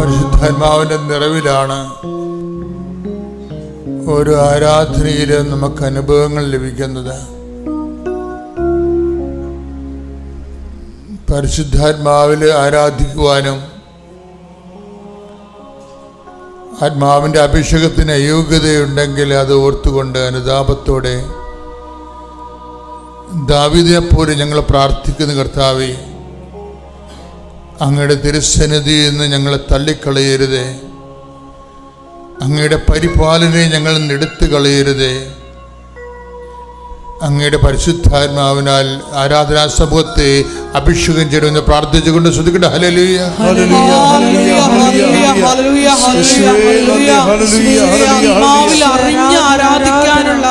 പരിശുദ്ധാത്മാവിൻ്റെ നിറവിലാണ് ഓരോ ആരാധനയിലും നമുക്ക് അനുഭവങ്ങൾ ലഭിക്കുന്നത്. പരിശുദ്ധാത്മാവിൽ ആരാധിക്കുവാനും ആത്മാവിൻ്റെ അഭിഷേകത്തിന് അയോഗ്യതയുണ്ടെങ്കിൽ അത് ഓർത്തുകൊണ്ട് അനുതാപത്തോടെ ദാവീദിനെപ്പോലെ ഞങ്ങൾ പ്രാർത്ഥിക്കുന്ന കർത്താവേ, അങ്ങയുടെ തിരുസന്നിധിയിൽ നിന്ന് ഞങ്ങളെ തള്ളിക്കളയരുതേ, അങ്ങയുടെ പരിപാലനയെ ഞങ്ങൾ എടുത്തു കളയരുതേ. അങ്ങയുടെ പരിശുദ്ധാത്മാവിനാൽ ആരാധനാ സമൂഹത്തെ അഭിഷേകം ചെയ്യണമെന്ന് പ്രാർത്ഥിച്ചുകൊണ്ട് ശ്രദ്ധിക്കട്ടെ. ഹല്ലേലൂയ, ഹല്ലേലൂയ, ഹല്ലേലൂയ, ഹല്ലേലൂയ, ഹല്ലേലൂയ. ആത്മാവിൽ അറിഞ്ഞ് ആരാധിക്കാനുള്ള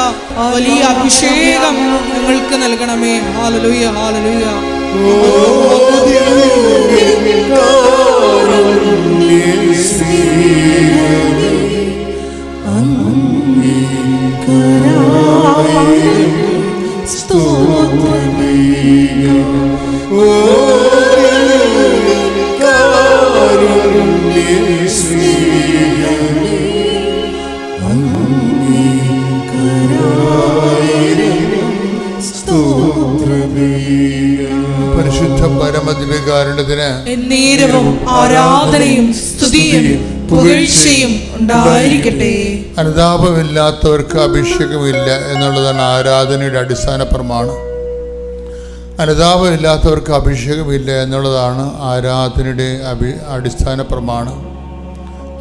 വലിയ അഭിഷേകം ഞങ്ങൾക്ക് നൽകണമേ. ഹല്ലേലൂയ, ഹല്ലേലൂയ. പരിശുദ്ധ പരമദിവ്യകാരുണ്യത്തിന് എന്നേരവും ആരാധനയും സ്തുതിയും പുകഴ്ചയും ഉണ്ടായിരിക്കട്ടെ. അനുതാപമില്ലാത്തവർക്ക് അഭിഷേകമില്ല എന്നുള്ളതാണ് ആരാധനയുടെ അടിസ്ഥാന പ്രമാണം. അനുതാപമില്ലാത്തവർക്ക് അഭിഷേകമില്ല എന്നുള്ളതാണ് ആരാധനയുടെ അടിസ്ഥാന പ്രമാണം.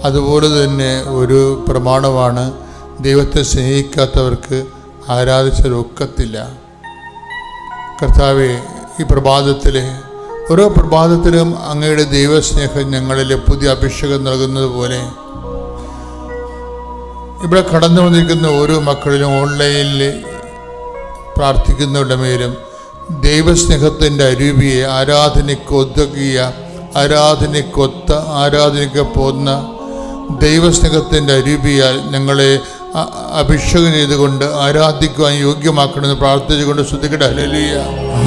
അതുപോലെ തന്നെ ഒരു പ്രമാണമാണ് ദൈവത്തെ സ്നേഹിക്കാത്തവർക്ക് ആരാധിച്ചതൊക്കത്തില്ല. കർത്താവെ, ഈ പ്രഭാതത്തിലെ ഓരോ പ്രഭാതത്തിലും അങ്ങയുടെ ദൈവസ്നേഹം ഞങ്ങളിൽ പുതിയ അഭിഷേകം നൽകുന്നത് പോലെ ഇവിടെ കടന്നു വന്നിരിക്കുന്ന ഓരോ മക്കളിലും ഓൺലൈനിൽ പ്രാർത്ഥിക്കുന്നവരുടെ മേലും ദൈവസ്നേഹത്തിൻ്റെ അരൂപിയെ ആരാധനയ്ക്കൊതുക്കിയ ആരാധനയ്ക്ക് പോന്ന ദൈവസ്നേഹത്തിൻ്റെ അരൂപിയാൽ ഞങ്ങളെ അഭിഷേകം ചെയ്തുകൊണ്ട് ആരാധിക്കുവാൻ യോഗ്യമാക്കണമെന്ന് പ്രാർത്ഥിച്ചുകൊണ്ട് ശ്രദ്ധിക്കട്ടെ. ഹല്ലേലൂയ,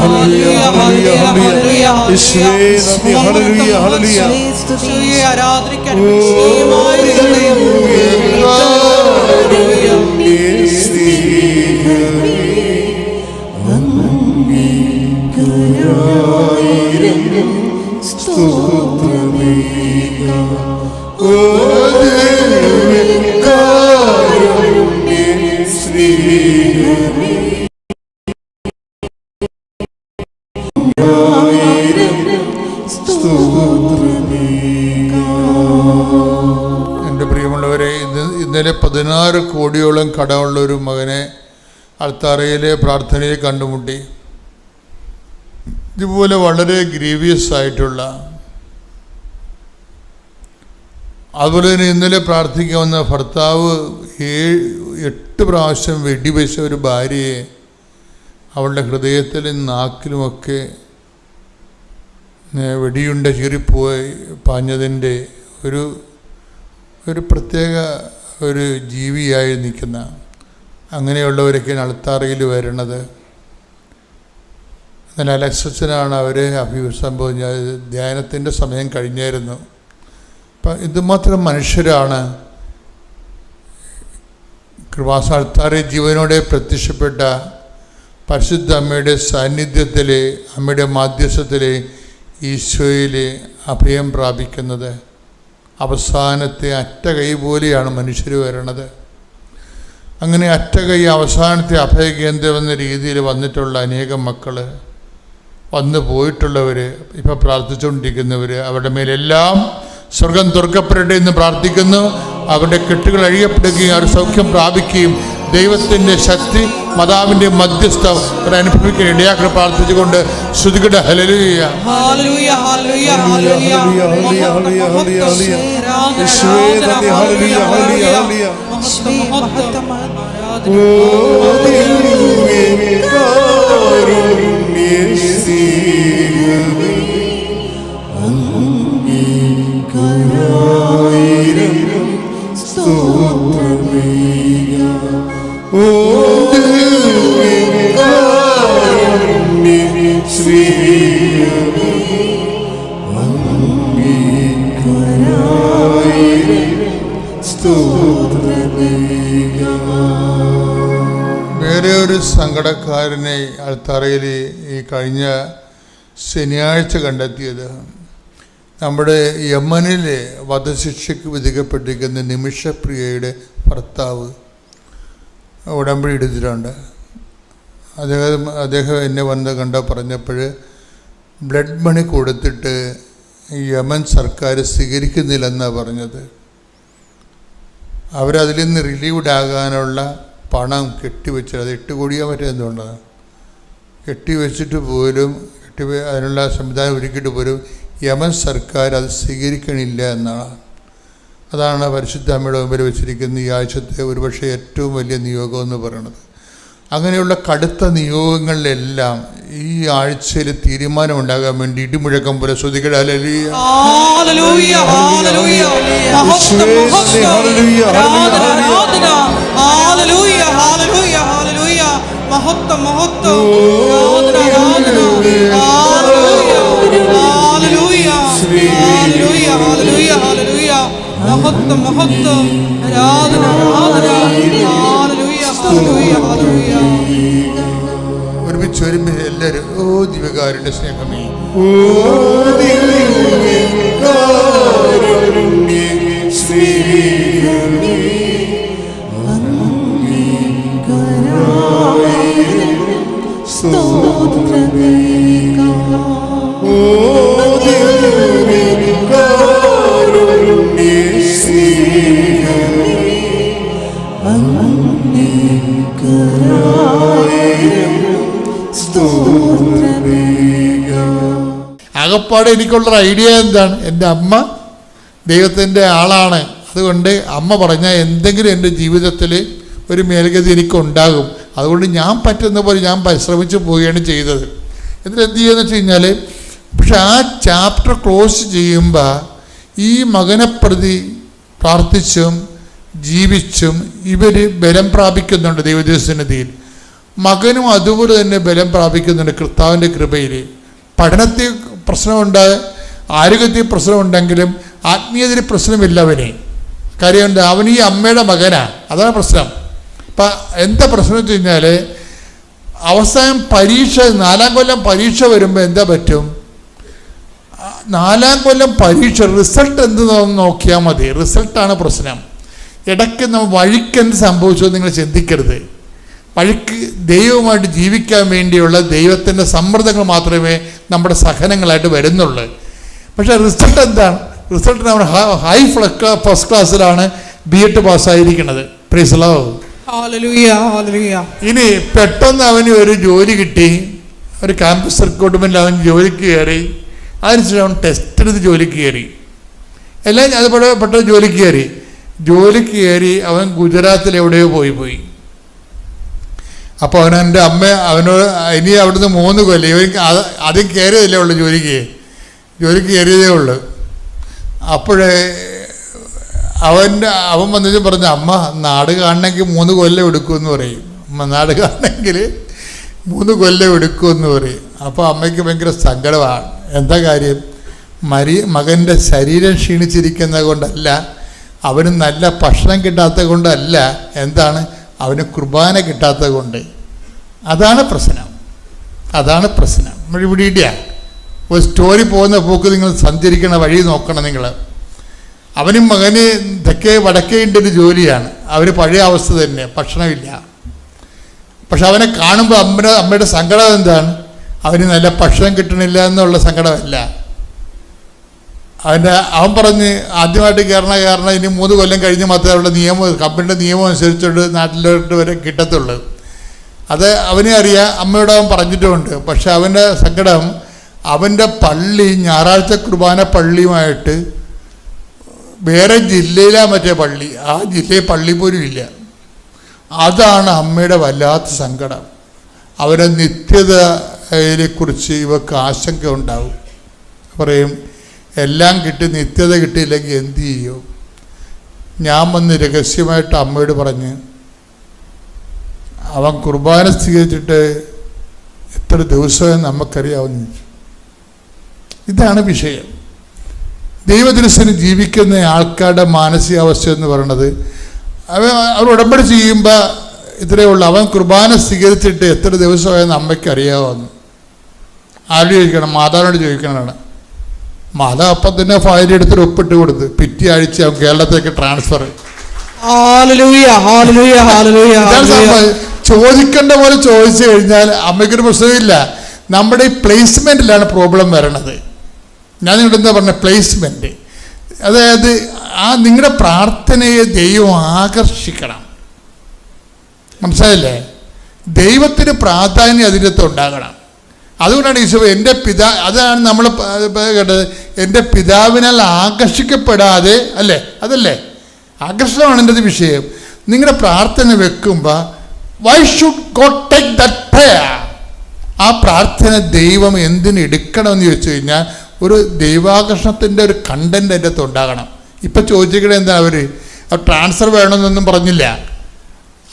ഹല്ലേലൂയ, ഹല്ലേലൂയ, ഹല്ലേലൂയ. ഹല്ലേലൂയ, ഹല്ലേലൂയ. സ്തുതിയെ ആരാധിക്കാൻ വിശേഷമായ ഹൃദയം. എൻ്റെ പ്രിയമുള്ളവരെ, ഇന്നലെ 16 കോടിയോളം കടമുള്ള ഒരു മകനെ അൾത്താരയിലെ പ്രാർത്ഥനയിൽ കണ്ടുമുട്ടി. ഇതുപോലെ വളരെ ഗ്രീവിയസ് ആയിട്ടുള്ള, അതുപോലെ തന്നെ ഇന്നലെ പ്രാർത്ഥിക്കാൻ വന്ന ഭർത്താവ് 7-8 പ്രാവശ്യം വെടിവെച്ച ഒരു ഭാര്യയെ അവളുടെ ഹൃദയത്തിലും നാക്കിലുമൊക്കെ വെടിയുണ്ട ചീറിപ്പോയി പാഞ്ഞതിൻ്റെ ഒരു പ്രത്യേക ഒരു ജീവിയായി നിൽക്കുന്ന അങ്ങനെയുള്ളവരൊക്കെയാണ് അൾത്താരയിൽ വരണത്. എന്നാൽ അലക്സച്ചനാണ് അവരെ അഭിസംബോധന ചെയ്തത്. ധ്യാനത്തിൻ്റെ സമയം കഴിഞ്ഞായിരുന്നു. അപ്പം ഇതുമാത്രം മനുഷ്യരാണ് കൃപാസാൽത്താരെ ജീവനോടെ പ്രത്യക്ഷപ്പെട്ട പരിശുദ്ധ അമ്മയുടെ സാന്നിധ്യത്തിലെ, അമ്മയുടെ മാധ്യസ്ഥത്തിലെ ഈശോയിലെ അഭയം പ്രാപിക്കുന്നത്. അവസാനത്തെ അറ്റകൈ പോലെയാണ് മനുഷ്യർ വരണത്. അങ്ങനെ അറ്റകൈ അവസാനത്തെ അഭയകേന്ദ്രം എന്ന രീതിയിൽ വന്നിട്ടുള്ള അനേകം മക്കൾ, വന്നു പോയിട്ടുള്ളവർ, ഇപ്പം പ്രാർത്ഥിച്ചുകൊണ്ടിരിക്കുന്നവർ, അവരുടെ മേലെല്ലാം സ്വർഗം തുറക്കപ്പെടട്ടെ എന്ന് പ്രാർത്ഥിക്കുന്നു. അവരുടെ കെട്ടുകൾ അഴിയപ്പെടുകയും അവർ സൗഖ്യം പ്രാപിക്കുകയും ദൈവത്തിൻ്റെ ശക്തി, മാതാവിൻ്റെ മധ്യസ്ഥം അനുഭവിക്കാൻ ഇടയാക്കി പ്രാർത്ഥിച്ചുകൊണ്ട് ശ്രുതികട. ഹല്ലേലൂയ, ഹല്ലേലൂയ, ഹല്ലേലൂയ, ഹല്ലേലൂയ, ഹല്ലേലൂയ, ഹല്ലേലൂയ. Oh വേറെ ഒരു സങ്കടക്കാരനെ അൾത്താറയിൽ ഈ കഴിഞ്ഞ ശനിയാഴ്ച കണ്ടെത്തിയത് നമ്മുടെ യമനിൽ വധശിക്ഷയ്ക്ക് വിധിക്കപ്പെട്ടിരിക്കുന്ന നിമിഷപ്രിയയുടെ ഭർത്താവ് ഉടമ്പടി എടുത്തിട്ടുണ്ട്. അദ്ദേഹം എന്നെ വന്ന് പറഞ്ഞപ്പോൾ ബ്ലഡ് മണി കൊടുത്തിട്ട് യമൻ സർക്കാർ സ്വീകരിക്കുന്നില്ലെന്നാണ് പറഞ്ഞത്. അവരതിൽ നിന്ന് റിലീവ്ഡ് ആകാനുള്ള പണം കെട്ടിവെച്ചത്, അത് 8 കോടിയോ മറ്റോ എന്തുകൊണ്ടാണ് കെട്ടിവെച്ചിട്ട് പോലും അതിനുള്ള സംവിധാനം ഒരുക്കിയിട്ട് പോലും യമൻ സർക്കാർ അത് സ്വീകരിക്കണില്ല എന്നാണ്. അതാണ് പരിശുദ്ധ അമ്മയുടെ മുമ്പിൽ വെച്ചിരിക്കുന്ന ഈ ആഴ്ചത്തെ ഒരുപക്ഷെ ഏറ്റവും വലിയ നിയോഗം എന്ന് പറയുന്നത്. അങ്ങനെയുള്ള കടുത്ത നിയോഗങ്ങളിലെല്ലാം ഈ ആഴ്ചയിൽ തീരുമാനമുണ്ടാകാൻ വേണ്ടി ഇടിമുഴക്കം പോലെ ശ്രദ്ധിക്കട്ടെ. മഹത്വം ആരാധന ഒരുമിച്ച് എല്ലാവരും ഓ ദിവ്യകാരുണ്യ സ്നേഹമേ, ഓ ആകപ്പാടെ എനിക്കുള്ളൊരു ഐഡിയ എന്താണ്, എൻ്റെ അമ്മ ദൈവത്തിൻ്റെ ആളാണ്. അതുകൊണ്ട് അമ്മ പറഞ്ഞാൽ എന്തെങ്കിലും എൻ്റെ ജീവിതത്തിൽ ഒരു മേൽഗതി എനിക്കുണ്ടാകും. അതുകൊണ്ട് ഞാൻ പറ്റുന്ന പോലെ ഞാൻ പരിശ്രമിച്ച് പോവുകയാണ് ചെയ്തത്. എന്നിട്ട് എന്ത് ചെയ്യുമെന്ന് വെച്ച് കഴിഞ്ഞാൽ, പക്ഷെ ആ ചാപ്റ്റർ ക്ലോസ് ചെയ്യുമ്പോൾ ഈ മകനെ പ്രതി പ്രാർത്ഥിച്ചും ജീവിച്ചും ഇവർ ബലം പ്രാപിക്കുന്നുണ്ട് ദൈവസന്നിധിയിൽ. മകനും അതുപോലെ തന്നെ ബലം പ്രാപിക്കുന്നുണ്ട് കർത്താവിൻ്റെ കൃപയിൽ. പഠനത്തിൽ പ്രശ്നമുണ്ട്, ആരോഗ്യത്തിൽ പ്രശ്നമുണ്ടെങ്കിലും ആത്മീയതയിൽ പ്രശ്നമില്ല അവന്. കാര്യമുണ്ട്, അവൻ ഈ അമ്മയുടെ മകനാണ്. അതാണ് പ്രശ്നം. അപ്പം എന്താ പ്രശ്നം വെച്ച് കഴിഞ്ഞാൽ, അവസാനം പരീക്ഷ 4ാം കൊല്ലം പരീക്ഷ വരുമ്പോൾ എന്താ പറ്റും, 4ാം കൊല്ലം പരീക്ഷ റിസൾട്ട് എന്ത് നോക്കിയാൽ മതി. റിസൾട്ടാണ് പ്രശ്നം. ഇടയ്ക്ക് നമ്മൾ വഴിക്കെന്ത് സംഭവിച്ചോ നിങ്ങൾ ചിന്തിക്കരുത്. വഴിക്ക് ദൈവവുമായിട്ട് ജീവിക്കാൻ വേണ്ടിയുള്ള ദൈവത്തിൻ്റെ സമ്മർദ്ദങ്ങൾ മാത്രമേ നമ്മുടെ സഹനങ്ങളായിട്ട് വരുന്നുള്ളൂ. പക്ഷേ റിസൾട്ട് എന്താണ്? റിസൾട്ട് നമ്മൾ ഹൈ ഫസ്റ്റ് ക്ലാസ്സിലാണ് B.Ed പാസ്സായിരിക്കുന്നത്. Praise the Lord. ഇനി പെട്ടെന്ന് അവന് ഒരു ജോലി കിട്ടി, ഒരു ക്യാമ്പസ് റിക്രൂട്ട്മെൻറ്റിൽ അവൻ ജോലിക്ക് കയറി. അതിനുശേഷം അവൻ ടെസ്റ്റ് എടുത്ത് ജോലിക്ക് കയറി. എല്ലാം അതുപോലെ പെട്ടെന്ന് ജോലിക്ക് കയറി അവൻ ഗുജറാത്തിൽ എവിടെയോ പോയി. അപ്പോൾ അവനെൻ്റെ അമ്മ അവനോട് ഇനി അവിടുന്ന് 3 കൊല്ലം ഇവർക്ക് ആദ്യം കയറിയതല്ലേ ഉള്ളൂ, ജോലിക്ക് കയറിയതേ ഉള്ളൂ. അപ്പോഴേ അവൻ വന്നിട്ട് പറഞ്ഞു, അമ്മ നാട് കാണണമെങ്കിൽ 3 കൊല്ലം എടുക്കുമെന്ന് പറയും. നാട് കാണണമെങ്കിൽ 3 കൊല്ലം എടുക്കുമെന്ന് പറയും. അപ്പോൾ അമ്മയ്ക്ക് ഭയങ്കര സങ്കടമാണ്. എന്താ കാര്യം? മകൻ്റെ ശരീരം ക്ഷീണിച്ചിരിക്കുന്നത് കൊണ്ടല്ല, അവന് നല്ല ഭക്ഷണം കിട്ടാത്തത് കൊണ്ടല്ല, എന്താണ്, അവന് കുർബാന കിട്ടാത്തത് കൊണ്ട്. അതാണ് പ്രശ്നം. ഇവിടെ ഇടിയാ ഒരു സ്റ്റോറി പോകുന്ന പോക്ക് നിങ്ങൾ സഞ്ചരിക്കണ വഴി നോക്കണം. നിങ്ങൾ അവനും മകന് വടക്കേ ഇന്ത്യൻ്റെ ജോലിയാണ്. അവർ പഴയ അവസ്ഥ തന്നെ, ഭക്ഷണമില്ല. പക്ഷെ അവനെ കാണുമ്പോൾ അമ്മയുടെ സങ്കടം എന്താണ്? അവന് നല്ല ഭക്ഷണം കിട്ടണില്ല എന്നുള്ള സങ്കടമല്ല. അവൻ പറഞ്ഞ് ആദ്യമായിട്ട് കയറണ ഇനി 3 കൊല്ലം കഴിഞ്ഞ് മാത്രമേ അവരുടെ കമ്പനിയുടെ നിയമം അനുസരിച്ചുകൊണ്ട് നാട്ടിലോട്ട് വരെ കിട്ടത്തുള്ളൂ. അത് അവനെ അറിയാം, അമ്മയോട് അവൻ പറഞ്ഞിട്ടുമുണ്ട്. പക്ഷെ അവൻ്റെ സങ്കടം, അവൻ്റെ പള്ളി ഞായറാഴ്ച കുർബാന പള്ളിയുമായിട്ട് വേറെ ജില്ലയിലാണ് മറ്റേ പള്ളി, ആ ജില്ലയിൽ പള്ളി പോലും ഇല്ല. അതാണ് അമ്മയുടെ വല്ലാത്ത സങ്കടം. അവരുടെ നിത്യതയെക്കുറിച്ച് ഇവർക്ക് ആശങ്ക ഉണ്ടാവും. പറയും, എല്ലാം കിട്ടി നിത്യത കിട്ടിയില്ലെങ്കിൽ എന്തു ചെയ്യും? ഞാൻ വന്ന് രഹസ്യമായിട്ട് അമ്മയോട് പറഞ്ഞ്, അവൻ കുർബാന സ്വീകരിച്ചിട്ട് എത്ര ദിവസമെന്ന് നമുക്കറിയാവുന്ന. ഇതാണ് വിഷയം. ദൈവദൃശ്യന് ജീവിക്കുന്ന ആൾക്കാരുടെ മാനസികാവസ്ഥ എന്ന് പറയുന്നത്, അവർ ഉടമ്പടി ചെയ്യുമ്പോൾ ഇത്രയേ ഉള്ളൂ. അവൻ കുർബാന സ്വീകരിച്ചിട്ട് എത്ര ദിവസമായെന്ന് അമ്മയ്ക്ക് അറിയാമെന്ന്. ആരോട് ചോദിക്കണം? മാതാവിനോട് ചോദിക്കണതാണ്. മാതാവ് അപ്പം തന്നെ ഫയൽ എടുത്തിട്ട് ഒപ്പിട്ട് കൊടുത്ത് പിറ്റേ ആഴ്ച അവൻ കേരളത്തിലേക്ക് ട്രാൻസ്ഫർ. ചോദിക്കേണ്ട പോലെ ചോദിച്ചു കഴിഞ്ഞാൽ അമ്മയ്ക്കൊരു പ്രശ്നമില്ല. നമ്മുടെ ഈ പ്ലേസ്മെൻറ്റിലാണ് പ്രോബ്ലം വരണത്. ഞാൻ നിങ്ങളുടെ എന്താ പറഞ്ഞ പ്ലേസ്മെൻറ്റ്, അതായത് നിങ്ങളുടെ പ്രാർത്ഥനയെ ദൈവം ആകർഷിക്കണം. മനസ്സിലായില്ലേ? ദൈവത്തിന് പ്രാധാന്യം അതിനകത്ത് ഉണ്ടാകണം. അതുകൊണ്ടാണ് ഈശോ അതാണ് നമ്മൾ കേട്ടത്, എൻ്റെ പിതാവിനാൽ ആകർഷിക്കപ്പെടാതെ, അല്ലേ? അതല്ലേ ആകർഷണമാണ് എൻ്റെ വിഷയം. നിങ്ങളുടെ പ്രാർത്ഥന വെക്കുമ്പോൾ why should God take that prayer? ആ പ്രാർത്ഥന ദൈവം എന്തിന് എടുക്കണമെന്ന് ചോദിച്ചു കഴിഞ്ഞാൽ ഒരു ദൈവാകർഷണത്തിൻ്റെ ഒരു കണ്ടന്റ് അതിൻ്റെ അകത്ത് ഉണ്ടാകണം. ഇപ്പം ചോദിച്ചിട്ട് എന്താ അവർ ട്രാൻസ്ഫർ വേണമെന്നൊന്നും പറഞ്ഞില്ല.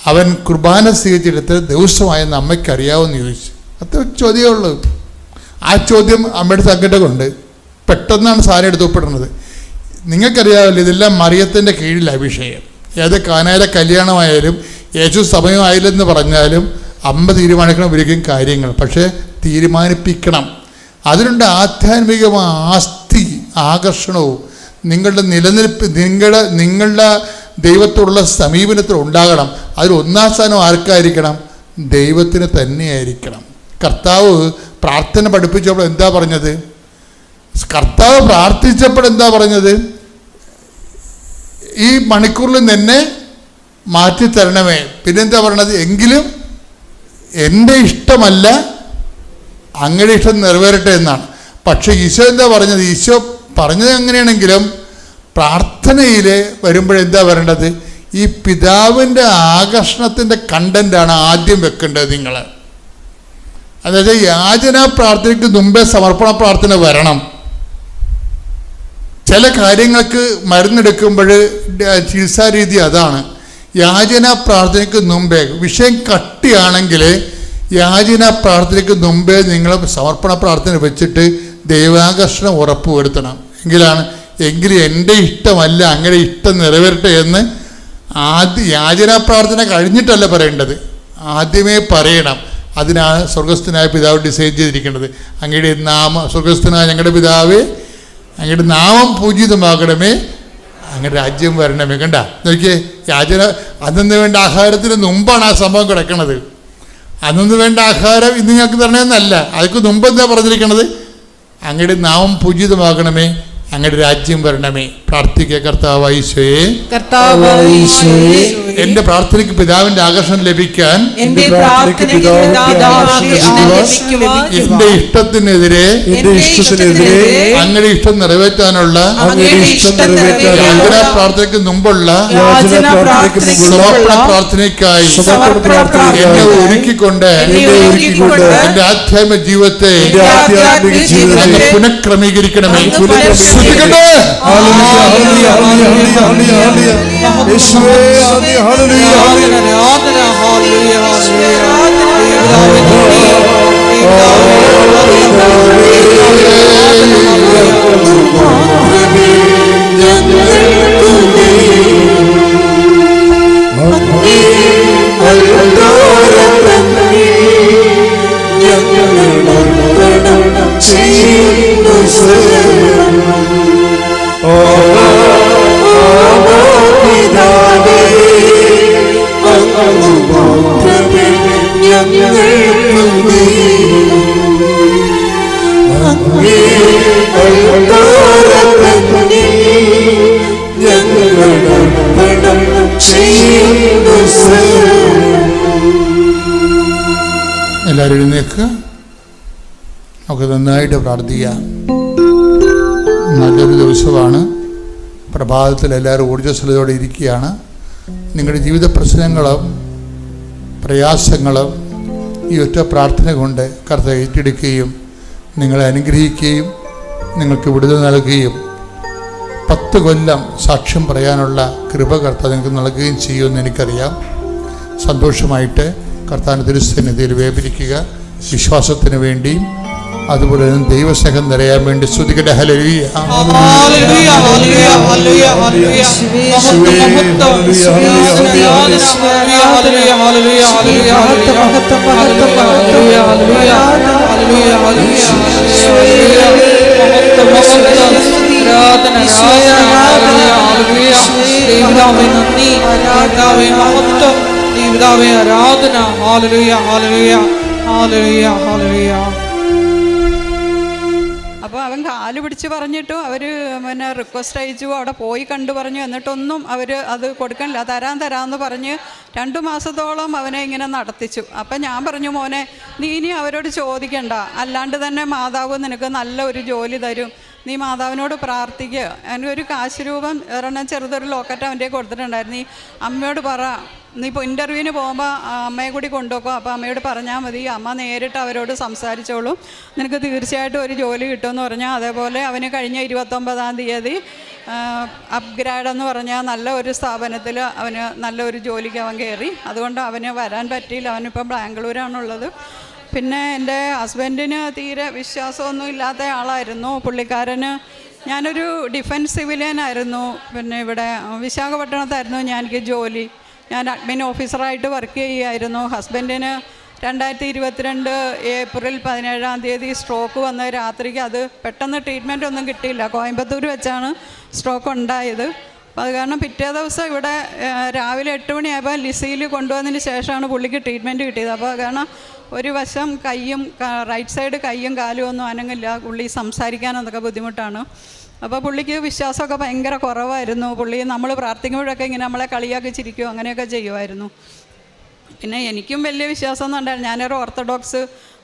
അവൻ കുർബാന സ്വീകരിച്ചെടുത്ത് ദിവസമായെന്ന് അമ്മയ്ക്ക് അറിയാമെന്ന് ചോദിച്ചു. അത്ര ചോദ്യമേ ഉള്ളൂ. ആ ചോദ്യം അമ്മയുടെ സങ്കടമുണ്ട്. പെട്ടെന്നാണ് സാധനം എടുത്ത് ഒപ്പിടുന്നത്. നിങ്ങൾക്കറിയാമല്ലോ, ഇതെല്ലാം മറിയത്തിൻ്റെ കീഴിലാണ് വിഷയം. ഏത് കാനായിലെ കല്യാണമായാലും യേശു സമയമായില്ലെന്ന് പറഞ്ഞാലും അമ്മ തീരുമാനിക്കണം ഒരിക്കലും കാര്യങ്ങൾ. പക്ഷേ തീരുമാനിപ്പിക്കണം. അതിനുണ്ട് ആധ്യാത്മികമായ ആസ്തി, ആകർഷണവും നിങ്ങളുടെ നിലനിൽപ്പ്, നിങ്ങളുടെ ദൈവത്തോടുള്ള സമീപനത്തിൽ ഉണ്ടാകണം. അതിൽ ഒന്നാം സ്ഥാനം ആർക്കായിരിക്കണം? ദൈവത്തിന് തന്നെയായിരിക്കണം. കർത്താവ് പ്രാർത്ഥന പഠിപ്പിച്ചപ്പോൾ എന്താ പറഞ്ഞത്? കർത്താവ് പ്രാർത്ഥിച്ചപ്പോൾ എന്താ പറഞ്ഞത്? ഈ മണിക്കൂറിൽ നിന്നെ മാറ്റിത്തരണമേ. പിന്നെന്താ പറയണത്? എങ്കിലും എൻ്റെ ഇഷ്ടമല്ല അങ്ങയുടെ ഇഷ്ടം നിറവേറട്ടെ എന്നാണ്. പക്ഷേ ഈശോ എന്താ പറഞ്ഞത്? ഈശോ പറഞ്ഞത് എങ്ങനെയാണെങ്കിലും പ്രാർത്ഥനയിൽ വരുമ്പോഴെന്താ വരേണ്ടത്? ഈ പിതാവിൻ്റെ ആകർഷണത്തിൻ്റെ കണ്ടൻ്റാണ് ആദ്യം വെക്കേണ്ടത് നിങ്ങൾ. അതായത് യാചന പ്രാർത്ഥനയ്ക്ക് മുമ്പേ സമർപ്പണ പ്രാർത്ഥന വരണം. ചില കാര്യങ്ങൾക്ക് മരുന്നെടുക്കുമ്പോൾ ചികിത്സാ രീതി അതാണ്. യാചന പ്രാർത്ഥനയ്ക്ക് മുമ്പേ, വിഷയം കട്ടിയാണെങ്കിൽ യാചന പ്രാർത്ഥനയ്ക്ക് മുമ്പേ നിങ്ങൾ സമർപ്പണ പ്രാർത്ഥന വെച്ചിട്ട് ദൈവാകർഷണം ഉറപ്പുവരുത്തണം. എങ്കിലും എൻ്റെ ഇഷ്ടമല്ല അങ്ങയുടെ ഇഷ്ടം നിറവേറട്ടെ എന്ന് യാചന പ്രാർത്ഥന കഴിഞ്ഞിട്ടല്ല പറയേണ്ടത്, ആദ്യമേ പറയണം. അതിനാണ് സ്വർഗസ്ഥനായ പിതാവ് ഡിസൈൻ ചെയ്തിരിക്കുന്നത്. അങ്ങയുടെ സ്വർഗസ്ഥനായ ഞങ്ങളുടെ പിതാവേ, അങ്ങയുടെ നാമം പൂജിതമാകണമേ, അങ്ങയുടെ രാജ്യം വരണമേ. കണ്ട നോക്കിയേ, യാചന അന്നു വേണ്ട ആഹാരത്തിന് മുമ്പാണ് ആ സംഭവം കിടക്കുന്നത്. അന്നു വേണ്ട ആഹാരം ഇന്ന് ഞങ്ങൾക്ക് തരണമെന്നല്ല, അതൊക്കെ മുമ്പ് എന്താ പറഞ്ഞിരിക്കണത്? അങ്ങയുടെ നാമം പൂജിതമാകണമേ, അങ്ങയുടെ രാജ്യം വരണമേ. പ്രാർത്ഥിക്കുക. കർത്താവായ ഈശോയേ, എന്റെ പ്രാർത്ഥനയ്ക്ക് പിതാവിന്റെ ആകർഷണം ലഭിക്കാൻ എന്റെ ഇഷ്ടത്തിനെതിരെ അങ്ങയുടെ ഇഷ്ടം നിറവേറ്റാനുള്ള യാചനാ പ്രാർത്ഥനയ്ക്ക് മുമ്പുള്ള സമർപ്പണ പ്രാർത്ഥനയ്ക്കായി എന്നെ ഒരുക്കിക്കൊണ്ട് എന്റെ ആധ്യാത്മിക ജീവിതത്തെ പുനഃക്രമീകരിക്കണമേ. എല്ലാവരും എഴുന്നേൽക്കുക. നമുക്ക് നന്നായിട്ട് പ്രാർത്ഥിക്കാം. നല്ലൊരു ദിവസമാണ്. പ്രഭാതത്തിൽ എല്ലാവരും ഊർജ്ജസ്വലതയോടെ ഇരിക്കുകയാണ്. നിങ്ങളുടെ ജീവിത പ്രശ്നങ്ങളും പ്രയാസങ്ങളും ഈ ഒറ്റ പ്രാർത്ഥന കൊണ്ട് കർത്താവ് ഏറ്റെടുക്കുകയും നിങ്ങളെ അനുഗ്രഹിക്കുകയും നിങ്ങൾക്ക് വിടുതൽ നൽകുകയും 10 കൊല്ലം സാക്ഷ്യം പറയാനുള്ള കൃപ കർത്താവ് നിങ്ങൾക്ക് നൽകുകയും ചെയ്യുമെന്ന് എനിക്കറിയാം. സന്തോഷമായിട്ട് കർത്താവിൻ്റെ തിരുസന്നിധിയിൽ വ്യാപരിക്കുക. വിശ്വാസത്തിന് വേണ്ടിയും അതുപോലെ തന്നെ ദൈവസ്നേഹം നിറയാൻ വേണ്ടി സ്തുതിക്കട്ടെ. ഹല്ലേലൂയ. ഹല്ലേലൂയ ഹല്ലേലൂയ ഹല്ലേലൂയ ഹല്ലേലൂയ മഹത്വം ഹല്ലേലൂയ ഹല്ലേലൂയ ഹല്ലേലൂയ മഹത്വം ഹല്ലേലൂയ ഹല്ലേലൂയ ഹല്ലേലൂയ ഹല്ലേലൂയ ആരാധന ഹല്ലേലൂയ ദൈവമേ നന്ദി ദൈവമേ മഹത്വം ദൈവമേ ആരാധന ഹല്ലേലൂയ ഹല്ലേലൂയ ഹല്ലേലൂയ ഹല്ലേലൂയ. അപ്പോൾ അവൻ കാല് പിടിച്ച് പറഞ്ഞിട്ടും അവർ പിന്നെ റിക്വസ്റ്റ് അയച്ചു, അവിടെ പോയി കണ്ടു പറഞ്ഞു. എന്നിട്ടൊന്നും അവർ അത് കൊടുക്കണില്ല. തരാമെന്ന് പറഞ്ഞ് 2 മാസത്തോളം അവനെ ഇങ്ങനെ നടത്തിച്ചു. അപ്പം ഞാൻ പറഞ്ഞു, മോനെ നീ ഇനി അവരോട് ചോദിക്കണ്ട, അല്ലാണ്ട് തന്നെ മാതാവ് നിനക്ക് നല്ല ഒരു ജോലി തരും, നീ മാതാവിനോട് പ്രാർത്ഥിക്കുക. അതിനൊരു കാശ് രൂപം ഒരെണ്ണം ചെറുതൊരു ലോക്കറ്റ് അവൻ്റെ കൊടുത്തിട്ടുണ്ടായിരുന്നു. നീ അമ്മയോട് പറ, നീ ഇപ്പോൾ ഇൻ്റർവ്യൂവിന് പോകുമ്പോൾ അമ്മയെ കൂടി കൊണ്ടുപോകും, അപ്പോൾ അമ്മയോട് പറഞ്ഞാൽ മതി, അമ്മ നേരിട്ട് അവരോട് സംസാരിച്ചോളും, നിനക്ക് തീർച്ചയായിട്ടും ഒരു ജോലി കിട്ടുമെന്ന് പറഞ്ഞാൽ. അതേപോലെ അവന് കഴിഞ്ഞ 29-ാം തീയതി അപ്ഗ്രേഡ് എന്ന് പറഞ്ഞാൽ നല്ല ഒരു സ്ഥാപനത്തിൽ അവന് നല്ലൊരു ജോലിക്ക് അവൻ കയറി. അതുകൊണ്ട് അവന് വരാൻ പറ്റിയില്ല. അവനിപ്പം ബാംഗ്ലൂരാണുള്ളത്. പിന്നെ എൻ്റെ ഹസ്ബൻഡിന് തീരെ വിശ്വാസമൊന്നും ഇല്ലാത്ത ആളായിരുന്നു. പുള്ളിക്കാരന്, ഞാനൊരു ഡിഫൻസ് സിവിലിയനായിരുന്നു. പിന്നെ ഇവിടെ വിശാഖപട്ടണത്തായിരുന്നു എനിക്ക് ജോലി. ഞാൻ അഡ്മിൻ ഓഫീസറായിട്ട് വർക്ക് ചെയ്യുമായിരുന്നു. ഹസ്ബൻഡിന് 2022 ഏപ്രിൽ 17-ാം തീയതി സ്ട്രോക്ക് വന്ന രാത്രിക്ക്, അത് പെട്ടെന്ന് ട്രീറ്റ്മെൻ്റ് ഒന്നും കിട്ടിയില്ല. കോയമ്പത്തൂർ വെച്ചാണ് സ്ട്രോക്ക് ഉണ്ടായത്. അപ്പോൾ അത് കാരണം പിറ്റേ ദിവസം ഇവിടെ രാവിലെ 8 മണിയായപ്പോൾ ലിസിയിൽ കൊണ്ടുവന്നതിന് ശേഷമാണ് പുള്ളിക്ക് ട്രീറ്റ്മെൻറ്റ് കിട്ടിയത്. അപ്പോൾ അത് കാരണം ഒരു വശം കൈയും, റൈറ്റ് സൈഡ് കൈയും കാലും ഒന്നും അനങ്ങില്ല. പുള്ളി സംസാരിക്കാനൊക്കെ ബുദ്ധിമുട്ടാണ്. അപ്പോൾ പുള്ളിക്ക് വിശ്വാസമൊക്കെ ഭയങ്കര കുറവായിരുന്നു. പുള്ളി നമ്മൾ പ്രാർത്ഥിക്കുമ്പോഴൊക്കെ ഇങ്ങനെ നമ്മളെ കളിയാക്കി ചിരിക്കുകയോ അങ്ങനെയൊക്കെ ചെയ്യുമായിരുന്നു. പിന്നെ എനിക്കും വലിയ വിശ്വാസമൊന്നും ഉണ്ടായിരുന്നു. ഞാനൊരു ഓർത്തഡോക്സ്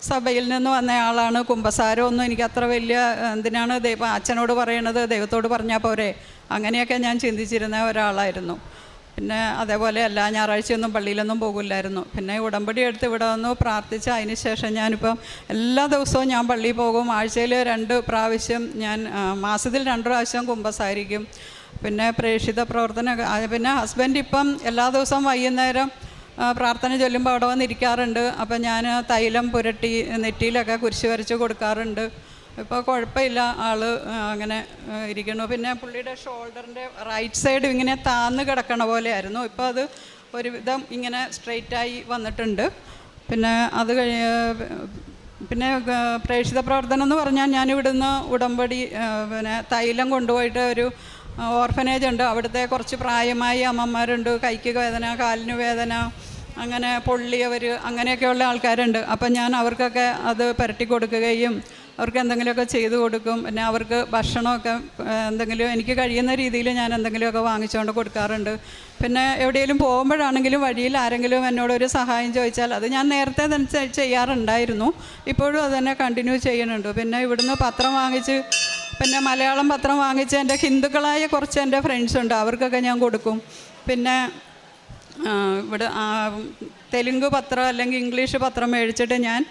സഭയിൽ നിന്ന് വന്ന ആളാണ്. കുമ്പസാരമൊന്നും എനിക്ക് അത്ര വലിയ, എന്തിനാണ് അച്ഛനോട് പറയണത്, ദൈവത്തോട് പറഞ്ഞാൽ പോരെ, അങ്ങനെയൊക്കെ ഞാൻ ചിന്തിച്ചിരുന്ന ഒരാളായിരുന്നു. പിന്നെ അതേപോലെ എല്ലാ ഞായറാഴ്ചയൊന്നും പള്ളിയിലൊന്നും പോകില്ലായിരുന്നു. പിന്നെ ഉടമ്പടി എടുത്ത് ഇവിടെ വന്നു പ്രാർത്ഥിച്ച അതിന് ശേഷം ഞാനിപ്പം എല്ലാ ദിവസവും ഞാൻ പള്ളിയിൽ പോകും. ആഴ്ചയിൽ 2 പ്രാവശ്യം ഞാൻ, മാസത്തിൽ 2 പ്രാവശ്യം കുമ്പസാരിക്കും. പിന്നെ പ്രേക്ഷിത പ്രവർത്തനം. പിന്നെ ഹസ്ബൻഡ് ഇപ്പം എല്ലാ ദിവസവും വൈകുന്നേരം പ്രാർത്ഥന ചൊല്ലുമ്പോൾ അവിടെ വന്നിരിക്കാറുണ്ട്. അപ്പം ഞാൻ തൈലം പുരട്ടി നെറ്റിയിലൊക്കെ കുരിശ് വരച്ച് കൊടുക്കാറുണ്ട്. ഇപ്പോൾ കുഴപ്പമില്ല, ആൾ അങ്ങനെ ഇരിക്കുന്നു. പിന്നെ പുള്ളിയുടെ ഷോൾഡറിൻ്റെ റൈറ്റ് സൈഡ് ഇങ്ങനെ താന്ന് കിടക്കണ പോലെയായിരുന്നു. ഇപ്പോൾ അത് ഒരുവിധം ഇങ്ങനെ സ്ട്രെയിറ്റായി വന്നിട്ടുണ്ട്. പിന്നെ അത് പിന്നെ പ്രേക്ഷിത പ്രവർത്തനം എന്ന് പറഞ്ഞാൽ ഞാനിവിടുന്ന് ഉടമ്പടി, പിന്നെ തൈലം കൊണ്ടുപോയിട്ട് ഒരു ഓർഫനേജ് ഉണ്ട്. അവിടുത്തെ കുറച്ച് പ്രായമായ അമ്മമാരുണ്ട്, കൈക്ക് വേദന, കാലിന് വേദന, അങ്ങനെ പൊള്ളിയവർ, അങ്ങനെയൊക്കെയുള്ള ആൾക്കാരുണ്ട്. അപ്പം ഞാൻ അവർക്കൊക്കെ അത് പുരട്ടി കൊടുക്കുകയും അവർക്ക് എന്തെങ്കിലുമൊക്കെ ചെയ്തു കൊടുക്കും. പിന്നെ അവർക്ക് ഭക്ഷണമൊക്കെ എന്തെങ്കിലും എനിക്ക് കഴിയുന്ന രീതിയിൽ ഞാൻ എന്തെങ്കിലുമൊക്കെ വാങ്ങിച്ചുകൊണ്ട് കൊടുക്കാറുണ്ട്. പിന്നെ എവിടെയെങ്കിലും പോകുമ്പോഴാണെങ്കിലും വഴിയിൽ ആരെങ്കിലും എന്നോടൊരു സഹായം ചോദിച്ചാൽ അത് ഞാൻ നേരത്തെ തന്നെ ചെയ്യാറുണ്ടായിരുന്നു. ഇപ്പോഴും അത് തന്നെ കണ്ടിന്യൂ ചെയ്യുന്നുണ്ട്. പിന്നെ ഇവിടുന്ന് പത്രം വാങ്ങിച്ച്, പിന്നെ മലയാളം പത്രം വാങ്ങിച്ച് എൻ്റെ ഹിന്ദുക്കളായ കുറച്ച് എൻ്റെ ഫ്രണ്ട്സുണ്ട്, അവർക്കൊക്കെ ഞാൻ കൊടുക്കും. പിന്നെ ഇവിടെ തെലുങ്ക് പത്രം അല്ലെങ്കിൽ ഇംഗ്ലീഷ് പത്രം മേടിച്ചിട്ട് ഞാൻ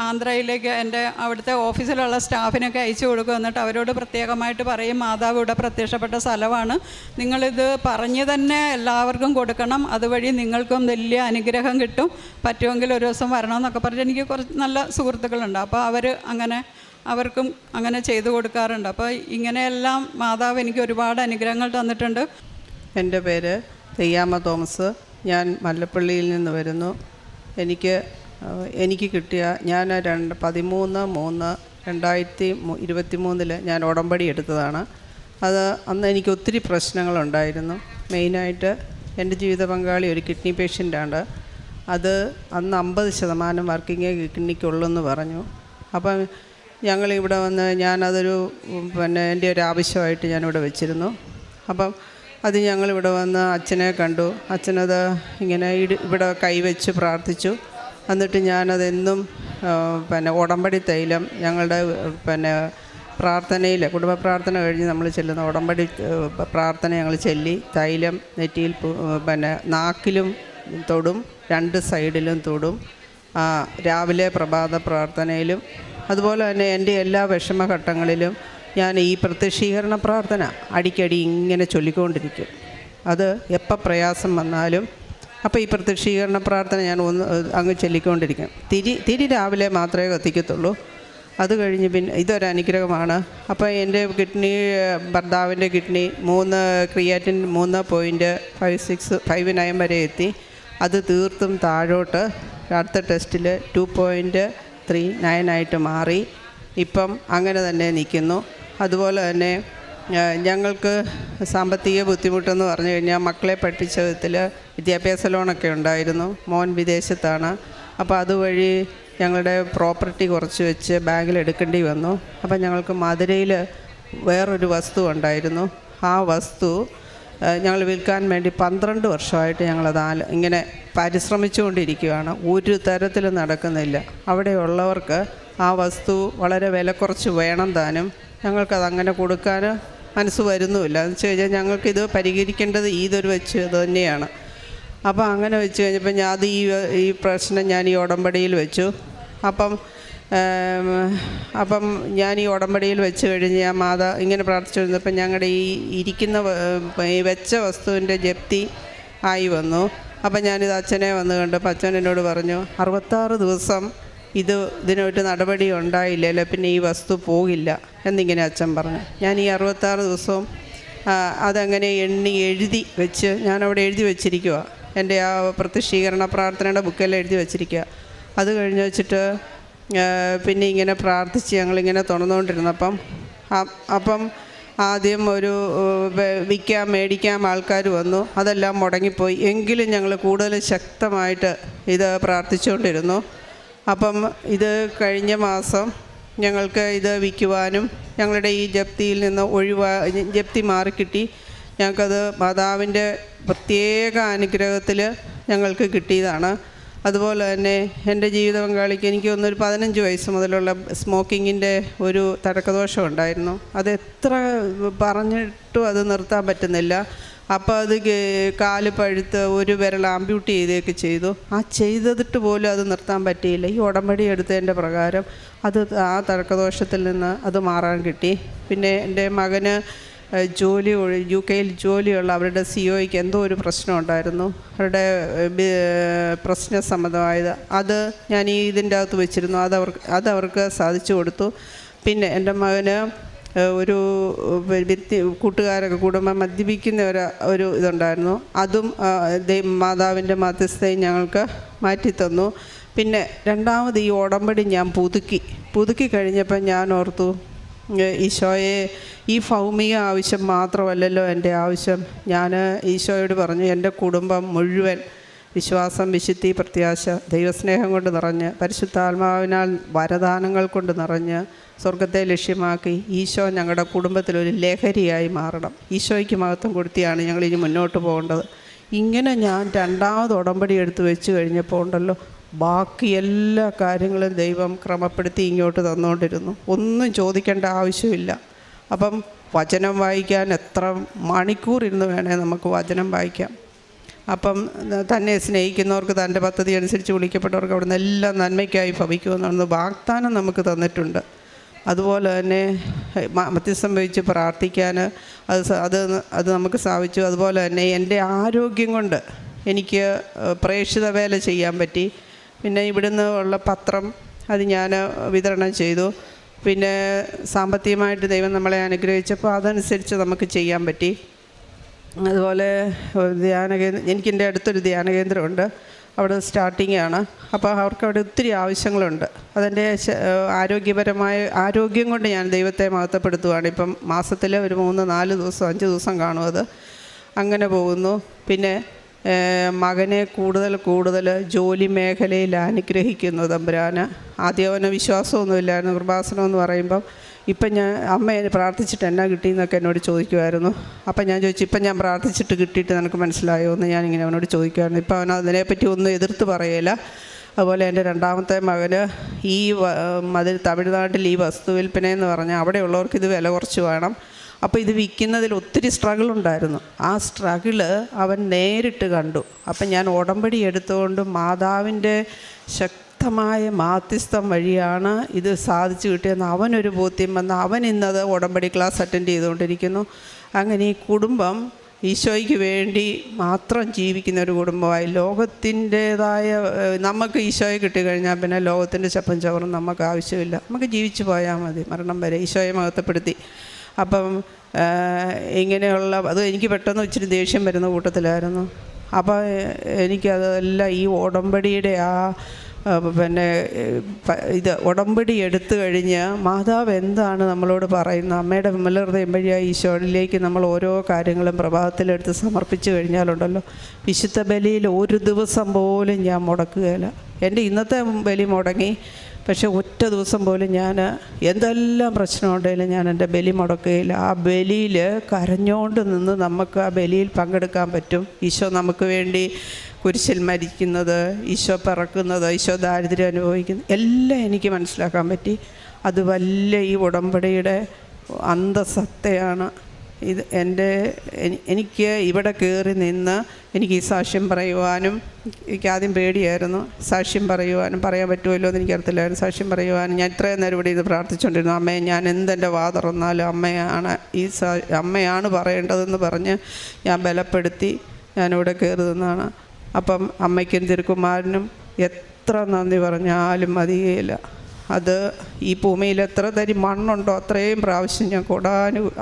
ആന്ധ്രയിലേക്ക് എൻ്റെ അവിടുത്തെ ഓഫീസിലുള്ള സ്റ്റാഫിനൊക്കെ അയച്ചു കൊടുക്കും. എന്നിട്ട് അവരോട് പ്രത്യേകമായിട്ട് പറയും, മാതാവ് ഇവിടെ പ്രത്യക്ഷപ്പെട്ട സ്ഥലമാണ്, നിങ്ങളിത് പറഞ്ഞ് തന്നെ എല്ലാവർക്കും കൊടുക്കണം, അതുവഴി നിങ്ങൾക്കും വലിയ അനുഗ്രഹം കിട്ടും, പറ്റുമെങ്കിൽ ഒരു ദിവസം വരണമെന്നൊക്കെ പറഞ്ഞ് എനിക്ക് കുറച്ച് നല്ല സുഹൃത്തുക്കളുണ്ട്. അപ്പോൾ അവർക്കും അങ്ങനെ ചെയ്തു കൊടുക്കാറുണ്ട്. അപ്പോൾ ഇങ്ങനെയെല്ലാം മാതാവ് എനിക്ക് ഒരുപാട് അനുഗ്രഹങ്ങൾ തന്നിട്ടുണ്ട്. എൻ്റെ പേര് തെയ്യാമ്മ തോമസ്. ഞാൻ മല്ലപ്പള്ളിയിൽ നിന്ന് വരുന്നു. എനിക്ക് കിട്ടിയ, ഞാൻ 13/3/2023 ഞാൻ ഉടമ്പടി എടുത്തതാണ്. അത് അന്ന് എനിക്ക് ഒത്തിരി പ്രശ്നങ്ങളുണ്ടായിരുന്നു. മെയിനായിട്ട് എൻ്റെ ജീവിത പങ്കാളി ഒരു കിഡ്നി പേഷ്യൻ്റാണ്. അത് അന്ന് 50% വർക്കിംഗ് കിഡ്നിക്കുള്ളെന്ന് പറഞ്ഞു. അപ്പം ഞങ്ങളിവിടെ വന്ന് ഞാനതൊരു എൻ്റെ ഒരു ആവശ്യമായിട്ട് ഞാനിവിടെ വെച്ചിരുന്നു. അപ്പം അത് ഞങ്ങളിവിടെ വന്ന് അച്ഛനെ കണ്ടു. അച്ഛനത് ഇങ്ങനെ ഇവിടെ കൈവച്ച് പ്രാർത്ഥിച്ചു. എന്നിട്ട് ഞാനതെന്നും ഉടമ്പടി തൈലം ഞങ്ങളുടെ പ്രാർത്ഥനയിൽ, കുടുംബ പ്രാർത്ഥന കഴിഞ്ഞ് നമ്മൾ ചെല്ലുന്ന ഉടമ്പടി പ്രാർത്ഥന ഞങ്ങൾ ചൊല്ലി തൈലം നെറ്റിയിൽ നാക്കിലും തൊടും, 2 സൈഡിലും തൊടും. രാവിലെ പ്രഭാത പ്രാർത്ഥനയിലും അതുപോലെ തന്നെ എൻ്റെ എല്ലാ വിഷമഘട്ടങ്ങളിലും ഞാൻ ഈ പ്രത്യക്ഷീകരണ പ്രാർത്ഥന അടിക്കടി ഇങ്ങനെ ചൊല്ലിക്കൊണ്ടിരിക്കും. അത് എപ്പോൾ പ്രയാസം വന്നാലും അപ്പോൾ ഈ പ്രത്യക്ഷീകരണ പ്രാർത്ഥന ഞാൻ അങ്ങ് ചൊല്ലിക്കൊണ്ടിരിക്കും. തിരി രാവിലെ മാത്രമേ കത്തിക്കത്തുള്ളൂ. അത് കഴിഞ്ഞ് പിന്നെ ഇതൊരനുഗ്രഹമാണ്. അപ്പോൾ എൻ്റെ കിഡ്നി, ഭർത്താവിൻ്റെ കിഡ്നി 3 ക്രിയാറ്റിൻ 3.5659 വരെ എത്തി. അത് തീർത്തും താഴോട്ട് അടുത്ത ടെസ്റ്റിൽ 2.39 ആയിട്ട് മാറി. ഇപ്പം അങ്ങനെ തന്നെ നിൽക്കുന്നു. അതുപോലെ തന്നെ ഞങ്ങൾക്ക് സാമ്പത്തിക ബുദ്ധിമുട്ടെന്ന് പറഞ്ഞു കഴിഞ്ഞാൽ മക്കളെ പഠിപ്പിച്ച വിധത്തിൽ വിദ്യാഭ്യാസ ലോണൊക്കെ ഉണ്ടായിരുന്നു. മോൻ വിദേശത്താണ്. അപ്പോൾ അതുവഴി ഞങ്ങളുടെ പ്രോപ്പർട്ടി കുറച്ച് വെച്ച് ബാങ്കിൽ എടുക്കേണ്ടി വന്നു. അപ്പം ഞങ്ങൾക്ക് മധുരയിൽ വേറൊരു വസ്തു ഉണ്ടായിരുന്നു. ആ വസ്തു ഞങ്ങൾ വിൽക്കാൻ വേണ്ടി 12 വർഷമായിട്ട് ഞങ്ങളത് ഇങ്ങനെ പരിശ്രമിച്ചുകൊണ്ടിരിക്കുകയാണ്. ഒരു തരത്തിലും നടക്കുന്നില്ല. അവിടെയുള്ളവർക്ക് ആ വസ്തു വളരെ വില കുറച്ച് വേണം താനും. ഞങ്ങൾക്കത് അങ്ങനെ കൊടുക്കാൻ മനസ്സ് വരുന്നുമില്ല. എന്ന് വെച്ച് കഴിഞ്ഞാൽ ഞങ്ങൾക്കിത് പരിഹരിക്കേണ്ടത് ഇതൊരു വെച്ച് തന്നെയാണ്. അപ്പോൾ അങ്ങനെ വെച്ച് കഴിഞ്ഞപ്പോൾ ഈ പ്രശ്നം ഞാൻ ഈ ഉടമ്പടിയിൽ വെച്ചു. അപ്പം ഞാൻ ഈ ഉടമ്പടിയിൽ വെച്ച് കഴിഞ്ഞ് ഞാൻ ഇങ്ങനെ പ്രാർത്ഥിച്ചിരുന്നപ്പം ഞങ്ങളുടെ ഈ വെച്ച വസ്തുവിൻ്റെ ജപ്തി ആയി വന്നു. അപ്പം ഞാനിത് അച്ഛനെ വന്ന് കണ്ടപ്പോൾ അച്ഛൻ എന്നോട് പറഞ്ഞു, 66 ദിവസം ഇതിനൊരു നടപടി ഉണ്ടായില്ലല്ലോ, പിന്നെ ഈ വസ്തു പോകില്ല എന്നിങ്ങനെ അച്ഛൻ പറഞ്ഞു. ഞാൻ ഈ 66 ദിവസവും അതങ്ങനെ എഴുതി വെച്ച് ഞാനവിടെ എഴുതി വെച്ചിരിക്കുക. എൻ്റെ ആ പ്രത്യക്ഷീകരണ പ്രാർത്ഥനയുടെ ബുക്കെല്ലാം എഴുതി വെച്ചിരിക്കുക. അത് കഴിഞ്ഞ് വെച്ചിട്ട് പിന്നെ ഇങ്ങനെ പ്രാർത്ഥിച്ച് ഞങ്ങളിങ്ങനെ തുറന്നുകൊണ്ടിരുന്നപ്പം ആദ്യം ഒരു മേടിക്കാം ആൾക്കാർ വന്നു. അതെല്ലാം മുടങ്ങിപ്പോയി. എങ്കിലും ഞങ്ങൾ കൂടുതൽ ശക്തമായിട്ട് ഇത് പ്രാർത്ഥിച്ചുകൊണ്ടിരുന്നു. അപ്പം ഇത് കഴിഞ്ഞ മാസം ഞങ്ങൾക്ക് ഇത് വിൽക്കുവാനും ഞങ്ങളുടെ ഈ ജപ്തിയിൽ നിന്ന് ജപ്തി മാറിക്കിട്ടി. ഞങ്ങൾക്കത് മാതാവിൻ്റെ പ്രത്യേക അനുഗ്രഹത്തിൽ ഞങ്ങൾക്ക് കിട്ടിയതാണ്. അതുപോലെ തന്നെ എൻ്റെ ജീവിത പങ്കാളിക്ക് എനിക്ക് തോന്നുന്നു ഒരു 15 വയസ്സ് മുതലുള്ള സ്മോക്കിങ്ങിൻ്റെ ഒരു തടക്കദോഷം ഉണ്ടായിരുന്നു. അത് എത്ര പറഞ്ഞിട്ടും അത് നിർത്താൻ പറ്റുന്നില്ല. അപ്പോൾ അത് കാല് പഴുത്ത് ഒരു വിരൽ ആംബ്യൂട്ടി ചെയ്തൊക്കെ ചെയ്തു. ചെയ്തിട്ട് പോലും അത് നിർത്താൻ പറ്റിയില്ല. ഈ ഉടമ്പടി എടുത്തതിൻ്റെ പ്രകാരം ആ തടക്കദോഷത്തിൽ നിന്ന് അത് മാറാൻ കിട്ടി. പിന്നെ എൻ്റെ മകന് UK ജോലിയുള്ള അവരുടെ COയ്ക്ക് എന്തോ ഒരു പ്രശ്നം ഉണ്ടായിരുന്നു. അവരുടെ പ്രശ്ന സംബന്ധമായത് അത് ഞാൻ ഇതിൻ്റെ അകത്ത് വെച്ചിരുന്നു. അതവർക്ക് സാധിച്ചു കൊടുത്തു. പിന്നെ എൻ്റെ മകന് ഒരു കൂട്ടുകാരൊക്കെ കൂടുമ്പോൾ മദ്യപിക്കുന്ന ഒരു ഇതുണ്ടായിരുന്നു. അതും മാതാവിൻ്റെ മധ്യസ്ഥയും ഞങ്ങൾക്ക് മാറ്റിത്തന്നു. പിന്നെ രണ്ടാമത് ഈ ഉടമ്പടി ഞാൻ പുതുക്കി കഴിഞ്ഞപ്പോൾ ഞാൻ ഓർത്തു, ഈശോയെ, ഈ ഭൗമിക ആവശ്യം മാത്രമല്ലല്ലോ എൻ്റെ ആവശ്യം. ഞാൻ ഈശോയോട് പറഞ്ഞു, എൻ്റെ കുടുംബം മുഴുവൻ വിശ്വാസം, വിശുദ്ധി, പ്രത്യാശ, ദൈവസ്നേഹം കൊണ്ട് നിറഞ്ഞ് പരിശുദ്ധാത്മാവിനാൽ വരദാനങ്ങൾ കൊണ്ട് നിറഞ്ഞ് സ്വർഗത്തെ ലക്ഷ്യമാക്കി ഈശോ ഞങ്ങളുടെ കുടുംബത്തിലൊരു ലഹരിയായി മാറണം. ഈശോയ്ക്ക് മഹത്വം കൊടുത്തിയാണ് ഞങ്ങളിനി മുന്നോട്ട് പോകേണ്ടത്. ഇങ്ങനെ ഞാൻ രണ്ടാമത് ഉടമ്പടി എടുത്ത് വെച്ച് കഴിഞ്ഞപ്പോൾ ഉണ്ടല്ലോ, ബാക്കി എല്ലാ കാര്യങ്ങളും ദൈവം ക്രമപ്പെടുത്തി ഇങ്ങോട്ട് തന്നുകൊണ്ടിരുന്നു. ഒന്നും ചോദിക്കേണ്ട ആവശ്യമില്ല. അപ്പം വചനം വായിക്കാൻ എത്ര മണിക്കൂർ ഇരുന്ന് വേണേൽ നമുക്ക് വചനം വായിക്കാം. അപ്പം തന്നെ സ്നേഹിക്കുന്നവർക്ക് തൻ്റെ പദ്ധതി അനുസരിച്ച് വിളിക്കപ്പെട്ടവർക്ക് അവിടെ നിന്ന് എല്ലാം നന്മയ്ക്കായി ഭവിക്കുമെന്നാണ് വാഗ്ദാനം നമുക്ക് തന്നിട്ടുണ്ട്. അതുപോലെ തന്നെ മധ്യസ്ഥം വഹിച്ച് പ്രാർത്ഥിക്കാൻ അത് നമുക്ക് സാധിച്ചു. അതുപോലെ തന്നെ എൻ്റെ ആരോഗ്യം കൊണ്ട് എനിക്ക് പ്രേക്ഷിത വേല ചെയ്യാൻ പറ്റി. പിന്നെ ഇവിടുന്ന് ഉള്ള പത്രം അത് ഞാൻ വിതരണം ചെയ്തു. പിന്നെ സാമ്പത്തികമായിട്ട് ദൈവം നമ്മളെ അനുഗ്രഹിച്ചപ്പോൾ അതനുസരിച്ച് നമുക്ക് ചെയ്യാൻ പറ്റി. അതുപോലെ എനിക്ക് എൻ്റെ അടുത്തൊരു ധ്യാനകേന്ദ്രമുണ്ട്. അവിടെ സ്റ്റാർട്ടിങ്ങാണ്. അപ്പോൾ അവർക്ക് അവിടെ ഒത്തിരി ആവശ്യങ്ങളുണ്ട്. അതെൻ്റെ ആരോഗ്യം കൊണ്ട് ഞാൻ ദൈവത്തെ മഹത്വപ്പെടുത്തുകയാണ്. ഇപ്പം മാസത്തിൽ ഒരു 3-4 ദിവസം 5 ദിവസം കാണും അത്. അങ്ങനെ പോകുന്നു. പിന്നെ മകനെ കൂടുതൽ ജോലി മേഖലയിൽ അനുഗ്രഹിക്കുന്നു തമ്പുരാന്. ആദ്യം അവന് വിശ്വാസമൊന്നുമില്ലായിരുന്നു. കൃപാസനം എന്ന് പറയുമ്പം ഇപ്പം ഞാൻ അമ്മ പ്രാർത്ഥിച്ചിട്ട് എന്നാ കിട്ടിയെന്നൊക്കെ എന്നോട് ചോദിക്കുമായിരുന്നു. അപ്പം ഞാൻ ചോദിച്ചു, ഇപ്പം ഞാൻ പ്രാർത്ഥിച്ചിട്ട് കിട്ടിയിട്ട് നിനക്ക് മനസ്സിലായോ എന്ന് ഞാനിങ്ങനെ അവനോട് ചോദിക്കുമായിരുന്നു. ഇപ്പം അവൻ അതിനെപ്പറ്റി ഒന്നും എതിർത്ത് പറയില്ല. അതുപോലെ എൻ്റെ രണ്ടാമത്തെ മകന് തമിഴ്നാട്ടിൽ ഈ വസ്തു വിൽപ്പനയെന്ന് പറഞ്ഞാൽ അവിടെയുള്ളവർക്ക് ഇത് വില കുറച്ച് വേണം. അപ്പോൾ ഇത് വിൽക്കുന്നതിൽ ഒത്തിരി സ്ട്രഗിളുണ്ടായിരുന്നു. ആ സ്ട്രഗിള് അവൻ നേരിട്ട് കണ്ടു. അപ്പം ഞാൻ ഉടമ്പടി എടുത്തുകൊണ്ട് മാതാവിൻ്റെ ശക്തമായ മാധ്യസ്ഥം വഴിയാണ് ഇത് സാധിച്ചു കിട്ടിയെന്ന് അവനൊരു ബോധ്യം വന്ന് അവൻ ഇന്നത് ഉടമ്പടി ക്ലാസ് അറ്റൻഡ് ചെയ്തുകൊണ്ടിരിക്കുന്നു. അങ്ങനെ ഈ കുടുംബം ഈശോയ്ക്ക് വേണ്ടി മാത്രം ജീവിക്കുന്ന ഒരു കുടുംബമായി. ലോകത്തിൻ്റേതായ നമുക്ക് ഈശോയെ കിട്ടിക്കഴിഞ്ഞാൽ പിന്നെ ലോകത്തിൻ്റെ ചപ്പും ചവറും നമുക്ക് ആവശ്യമില്ല. നമുക്ക് ജീവിച്ചു പോയാൽ മതി മരണം വരെ, ഈശോയെ മഹത്വപ്പെടുത്തി. അപ്പം ഇങ്ങനെയുള്ള അത് എനിക്ക് പെട്ടെന്ന് ഇച്ചിരി ദേഷ്യം വരുന്ന കൂട്ടത്തിലായിരുന്നു. അപ്പോൾ എനിക്കതെല്ലാം ഈ ഉടമ്പടിയുടെ ഇത് ഉടമ്പടി എടുത്തു കഴിഞ്ഞ് മാതാവ് എന്താണ് നമ്മളോട് പറയുന്നത്, അമ്മയുടെ വിമലഹൃദയം വഴിയായി ഈശോയിലേക്ക് നമ്മൾ ഓരോ കാര്യങ്ങളും പ്രഭാതത്തിലെടുത്ത് സമർപ്പിച്ചു കഴിഞ്ഞാലുണ്ടല്ലോ, വിശുദ്ധ ബലിയിൽ ഒരു ദിവസം പോലും ഞാൻ മുടക്കുകയില്ല. എൻ്റെ ഇന്നത്തെ ബലി മുടങ്ങി, പക്ഷേ ഒറ്റ ദിവസം പോലും ഞാൻ എന്തെല്ലാം പ്രശ്നമുണ്ടെങ്കിലും ഞാൻ എൻ്റെ ബലി മുടക്കുകയില്ല. ആ ബലിയിൽ കരഞ്ഞുകൊണ്ട് നിന്ന് നമുക്ക് ആ ബലിയിൽ പങ്കെടുക്കാൻ പറ്റും. ഈശോ നമുക്ക് വേണ്ടി കുരിശിൽ മരിക്കുന്നത്, ഈശോ പിറക്കുന്നത്, ഈശോ ദാരിദ്ര്യം അനുഭവിക്കുന്നത് എല്ലാം എനിക്ക് മനസ്സിലാക്കാൻ പറ്റി. അത് വലിയ ഈ ഉടമ്പടിയുടെ അന്തസത്തയാണ്. ഇത് എനിക്ക് ഇവിടെ കയറി നിന്ന് എനിക്ക് ഈ സാക്ഷ്യം പറയുവാനും, എനിക്ക് ആദ്യം പേടിയായിരുന്നു സാക്ഷ്യം പറയുവാനും, പറയാൻ പറ്റുമല്ലോ എന്ന് എനിക്കറിയത്തില്ലായിരുന്നു. സാക്ഷ്യം പറയുവാനും ഞാൻ ഇത്രയും നേരം ഇവിടെ ഇത് പ്രാർത്ഥിച്ചുകൊണ്ടിരുന്നു. അമ്മയെ ഞാൻ എന്തെൻ്റെ വാ തുറന്നാലും അമ്മയാണ് പറയേണ്ടതെന്ന് പറഞ്ഞ് ഞാൻ ബലപ്പെടുത്തി ഞാനിവിടെ കയറി നിന്നാണ്. അപ്പം അമ്മയ്ക്കും തിരുക്കുമാരനും എത്ര നന്ദി പറഞ്ഞാലും മതിയേയില്ല. അത് ഈ ഭൂമിയിൽ എത്ര തരി മണ്ണുണ്ടോ അത്രയും പ്രാവശ്യം ഞാൻ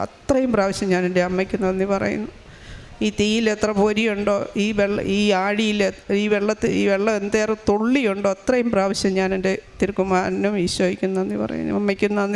അത്രയും പ്രാവശ്യം ഞാൻ എൻ്റെ അമ്മയ്ക്ക് നന്ദി പറയുന്നു. ഈ തീയിൽ എത്ര പൊരിയുണ്ടോ, ഈ ആഴിയിൽ ഈ വെള്ളം എന്തേറെ തുള്ളിയുണ്ടോ അത്രയും പ്രാവശ്യം ഞാൻ എൻ്റെ തിരുക്കുമാരനും ഈശോയ്ക്കും നന്ദി പറയുന്നു, അമ്മയ്ക്കും നന്ദി